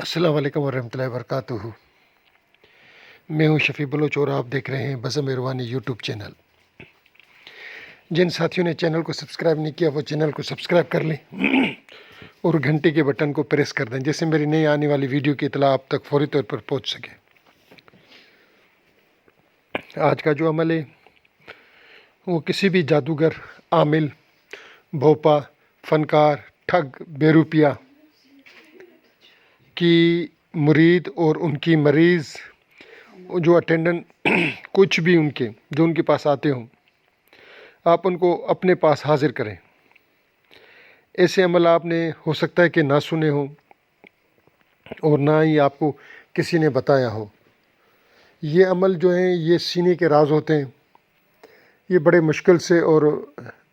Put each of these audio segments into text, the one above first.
अस्सलाम वालेकुम वरहमतुल्लाहि वबरकातुहू। मैं हूं शफ़ी बलोच और आप देख रहे हैं बज़म मेहरबानी यूट्यूब चैनल। जिन साथियों ने चैनल को सब्सक्राइब नहीं किया वो चैनल को सब्सक्राइब कर लें और घंटे के बटन को प्रेस कर दें, जिससे मेरी नई आने वाली वीडियो की इतला आप तक फौरी तौर पर पहुंच सके। आज का जो अमल है वो किसी भी जादूगर, आमिल, भोपा, फनकार, ठग, बेरुपिया की मुरीद और उनकी मरीज़ जो अटेंडेंट कुछ भी उनके जो उनके पास आते हों, आप उनको अपने पास हाजिर करें। ऐसे अमल आपने हो सकता है कि ना सुने हो और ना ही आपको किसी ने बताया हो। ये अमल जो हैं ये सीने के राज होते हैं। ये बड़े मुश्किल से और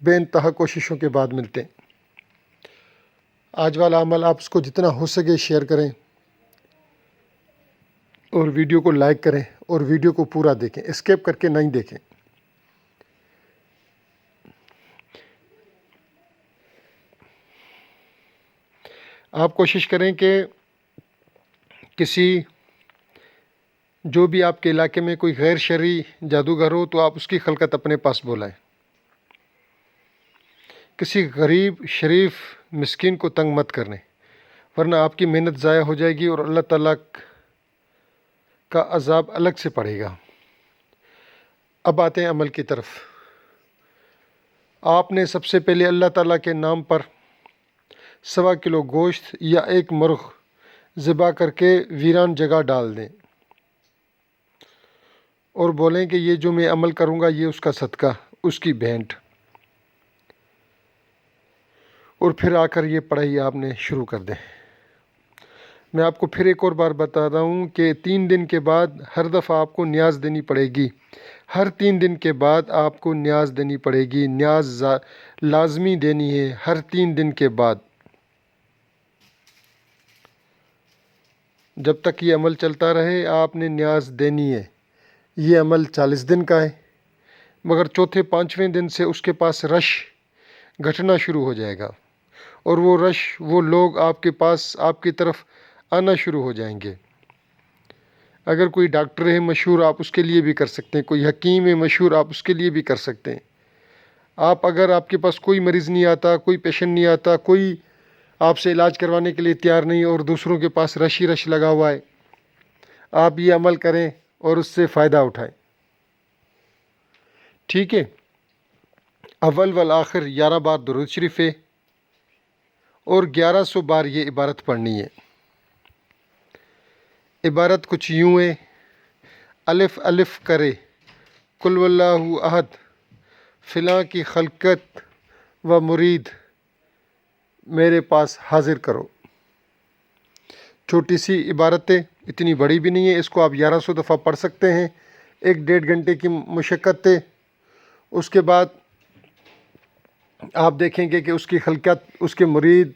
बेइंतहा कोशिशों के बाद मिलते हैं। आज वाला अमल आप उसको जितना हो सके शेयर करें और वीडियो को लाइक करें और वीडियो को पूरा देखें, एस्केप करके नहीं देखें। आप कोशिश करें कि किसी जो भी आपके इलाके में कोई गैर शरई जादूगर हो तो आप उसकी खलकत अपने पास बुलाएं। किसी गरीब, शरीफ, मिस्कीन को तंग मत करने, वरना आपकी मेहनत ज़ाया हो जाएगी और अल्लाह ताला का अज़ाब अलग से पड़ेगा। अब आते हैं अमल की तरफ। आपने सबसे पहले अल्लाह ताला के नाम पर 1.25 किलो गोश्त या एक मुर्ग़ ज़िबा करके वीरान जगह डाल दें और बोलें कि ये जो मैं अमल करूँगा ये उसका सदका, उसकी भेंट। और फिर आकर ये पढ़ाई आपने शुरू कर दें। मैं आपको फिर एक और बार बता रहा हूँ कि 3 दिन के बाद हर दफ़ा आपको न्याज़ देनी पड़ेगी। हर 3 दिन के बाद आपको न्याज़ देनी पड़ेगी। न्याज़ लाजमी देनी है हर 3 दिन के बाद। जब तक ये अमल चलता रहे आपने न्याज़ देनी है। ये अमल 40 दिन का है, मगर चौथे 5वें दिन से उसके पास रश घटना शुरू हो जाएगा और वो रश, वो लोग आपके पास, आपकी तरफ आना शुरू हो जाएंगे। अगर कोई डॉक्टर है मशहूर आप उसके लिए भी कर सकते हैं, कोई हकीम है मशहूर आप उसके लिए भी कर सकते हैं। आप अगर आपके पास कोई मरीज़ नहीं आता, कोई पेशेंट नहीं आता, कोई आपसे इलाज करवाने के लिए तैयार नहीं और दूसरों के पास रश ही रश लगा हुआ है, आप ये अमल करें और उससे फ़ायदा उठाएं। ठीक है। अव्वल वल आखिर 11 बार दुरूद शरीफ है और 1100 बार ये इबारत पढ़नी है। इबारत कुछ यूँ है, अलिफ अलिफ करे कुल वल्लाहु अहद, फ़िलाँ की खलकत व मुरीद मेरे पास हाजिर करो। छोटी सी इबारत है, इतनी बड़ी भी नहीं है। इसको आप 1100 दफ़ा पढ़ सकते हैं। 1-1.5 घंटे की मशक्क़त है। उसके बाद आप देखेंगे कि उसकी खलकत, उसके मुरीद,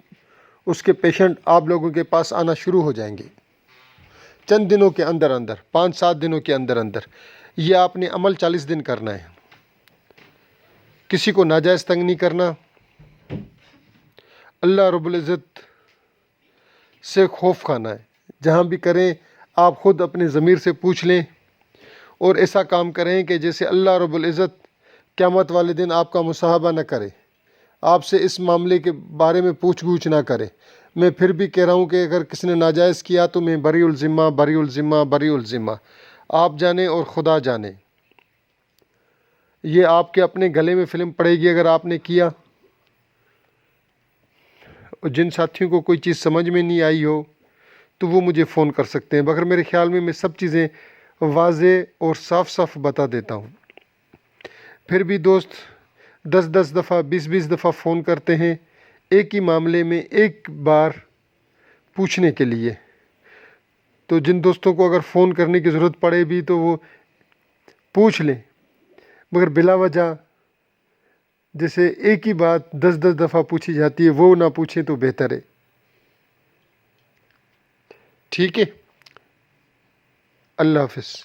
उसके पेशेंट आप लोगों के पास आना शुरू हो जाएंगे चंद दिनों के अंदर अंदर, 5-7 दिनों के अंदर अंदर। ये आपने अमल 40 दिन करना है। किसी को नाजायज़ तंग नहीं करना। अल्लाह रब्बुल इज़्ज़त से खौफ खाना है। जहाँ भी करें आप ख़ुद अपने ज़मीर से पूछ लें और ऐसा काम करें कि जैसे अल्लाह रब्बुल इज़्ज़त क़यामत वाले दिन आपका मुसाहबा न करे, आपसे इस मामले के बारे में पूछ ना करे। मैं फिर भी कह रहा हूँ कि अगर किसी ने नाजायज़ किया तो मैं बरीउल ज़िम्मा, बरीउल ज़िम्मा, बरीउल ज़िम्मा। आप जाने और खुदा जाने। ये आपके अपने गले में फ़िल्म पड़ेगी अगर आपने किया। और जिन साथियों को कोई चीज़ समझ में नहीं आई हो तो वो मुझे फ़ोन कर सकते हैं, मगर मेरे ख़्याल में मैं सब चीज़ें वाज़े और साफ़ साफ़ बता देता हूँ। फिर भी दोस्त 10-10 दफ़ा, 20-20 दफ़ा फ़ोन करते हैं एक ही मामले में एक बार पूछने के लिए। तो जिन दोस्तों को अगर फ़ोन करने की ज़रूरत पड़े भी तो वो पूछ लें, मगर बिला वजह जैसे एक ही बात 10-10 दफ़ा पूछी जाती है वो ना पूछें तो बेहतर है। ठीक है। अल्लाह हाफ़िज़।